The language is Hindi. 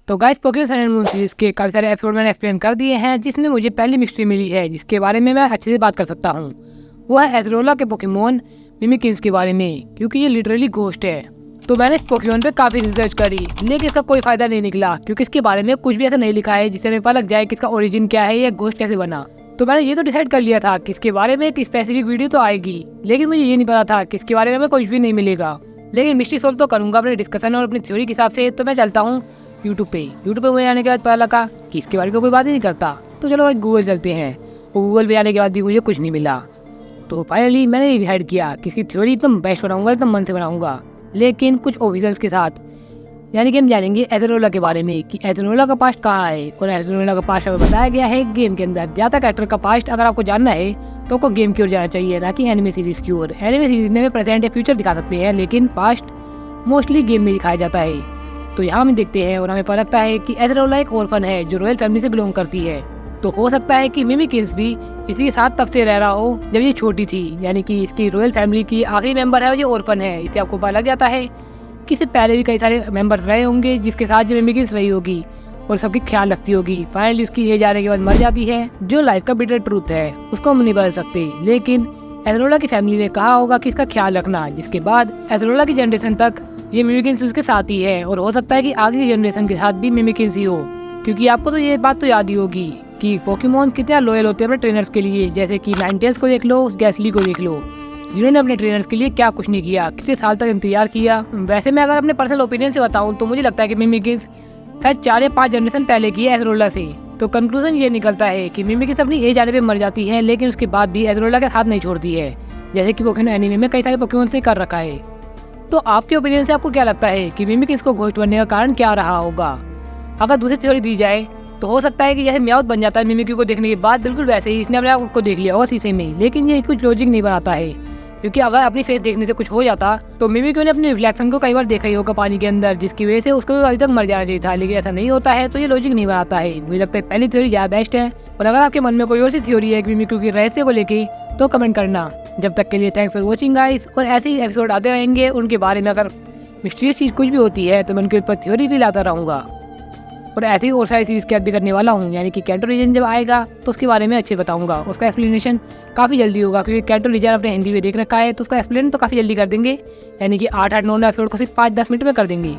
तो guys Pokemon sun and moon series के काफ़ी सारे एपिसोड मैंने एक्सप्लेन कर दिए हैं, जिसमें मुझे पहली मिस्ट्री मिली है जिसके बारे में मैं अच्छे से बात कर सकता हूँ। वो है एज़रोला के पोकेमॉन मिमिकिंस के बारे में, क्योंकि ये लिटरली घोस्ट है। तो मैंने इस पोकेमॉन पे काफ़ी रिसर्च करी, लेकिन इसका कोई फ़ायदा नहीं निकला, क्योंकि इसके बारे में कुछ भी ऐसा नहीं लिखा है जिससे हमें पता लग जाए कि इसका ओरिजिन क्या है या घोस्ट कैसे बना। तो मैंने ये तो डिसाइड कर लिया था कि इसके बारे में एक स्पेसिफिक वीडियो तो आएगी, लेकिन मुझे ये नहीं पता था कि इसके बारे में हमें कुछ भी नहीं मिलेगा। लेकिन मिस्ट्री सोल्व तो करूँगा अपने डिस्कशन और अपनी थ्योरी के हिसाब से। तो मैं चलता हूँ यूट्यूब पे मुझे आने के बाद पता लगा कि इसके बारे में कोई बात ही नहीं करता। तो चलो भाई गूगल चलते हैं। गूगल पे आने के बाद भी मुझे कुछ नहीं मिला। तो फाइनली मैंने डिसाइड किया कि इसकी थ्योरी एकदम बेस्ट बनाऊंगा, एकदम मन से बनाऊंगा, लेकिन कुछ ऑफिसर्स के साथ। यानी कि हम जानेंगे एज़रोला के बारे में कि एज़रोला का पास्ट कहाँ है। और एज़रोला का पास्ट हमें बताया गया है गेम के अंदर। ज़्यादा कैरेक्टर का पास्ट अगर आपको जानना है तो आपको गेम की ओर जाना चाहिए, ना कि एनिमे सीरीज की ओर। एनिमे सीरीज में प्रेजेंट या फ्यूचर दिखा सकते हैं, लेकिन पास्ट मोस्टली गेम में दिखाया जाता है। तो यहाँ हम देखते हैं और हमें पता लगता है कि एज़रोला एक ऑर्फन है जो रॉयल फैमिली से बिलोंग करती है। तो हो सकता है कि मिमिकिंस भी इसी के साथ तब से रह रहा हो जब ये छोटी थी, यानी कि इसकी रॉयल फैमिली की आखिरी मेंबर है और ये ऑर्फन है। इससे आपको पता लग जाता है कि इससे पहले भी कई सारे मेंबर रहे होंगे जिसके साथ जो मिमिकिंस रही होगी और सबकी ख्याल रखती होगी। फाइनली उसकी एज आने के बाद मर जाती है, जो लाइफ का बिटर ट्रूथ है, उसको हम नहीं बदल सकते। लेकिन एज़रोला की फैमिली ने कहा होगा कि इसका ख्याल रखना, जिसके बाद एज़रोला की जनरेशन तक ये मिमिकिंस उसके साथ ही है। और हो सकता है कि आगे की जनरेशन के साथ भी मिमिकिंस ही हो, क्योंकि आपको तो ये बात तो याद ही होगी कि पोकेमॉन कितना लॉयल होते हैं अपने ट्रेनर्स के लिए। जैसे कि नाइनटेल्स को देख लो, उस गैसली को देख लो, जिन्होंने अपने ट्रेनर्स के लिए क्या कुछ नहीं किया, कितने साल तक इंतजार किया। वैसे मैं अगर अपने पर्सनल ओपिनियन से बताऊं तो मुझे लगता है कि मिमिकिंस शायद 4 या 5 जनरेशन पहले की है एज़रोला से। तो कंक्लूजन ये निकलता है कि मिमिकिंस अपनी एज आने पे मर जाती है, लेकिन उसके बाद भी एज़रोला के साथ नहीं छोड़ती है, जैसे कि पोकेमॉन एनीमे में कई सारे पोकेमॉन से कर रखा है। तो आपके ओपिनियन से आपको क्या लगता है कि मिमिकिंस को घोस्ट बनने का कारण क्या रहा होगा? अगर दूसरी थ्योरी दी जाए तो हो सकता है कि जैसे म्याऊथ बन जाता है मिमिकी को देखने के बाद, बिल्कुल वैसे ही इसने अपने आप को देख लिया होगा शीशे में। लेकिन ये कुछ लॉजिक नहीं बनाता है, क्योंकि अगर अपनी फेस देखने से कुछ हो जाता तो मिमिकी ने अपने रिफ्लेक्शन को कई बार देखा ही होगा पानी के अंदर, जिसकी वजह से उसको अभी तक मर जाना चाहिए था। लेकिन ऐसा नहीं होता है, तो ये लॉजिक नहीं बनाता है। मुझे लगता है पहली थ्योरी ज़्यादा बेस्ट है। और अगर आपके मन में कोई और सी थ्योरी है मिमिकी के रहस्य को लेके तो कमेंट करना। जब तक के लिए थैंक्स फॉर वॉचिंग गाइस। और ऐसे ही एपिसोड आते रहेंगे, उनके बारे में अगर मिस्टीरियस चीज़ कुछ भी होती है तो मैं उनके ऊपर थ्योरी भी लाता रहूँगा। और ऐसे ही और सारी सीरीज़ कैद भी करने वाला हूँ, यानी कि कैंटो रीजन जब आएगा तो उसके बारे में अच्छे बताऊँगा। उसका एक्सप्लेनेशन काफ़ी जल्दी होगा, क्योंकि कैंटो रीजन अपने हिंदी में देख रखा है, तो उसका एक्सप्लेन तो काफ़ी जल्दी कर देंगे। यानी कि 8-9 एपिसोड को सिर्फ 5-10 मिनट में कर देंगे।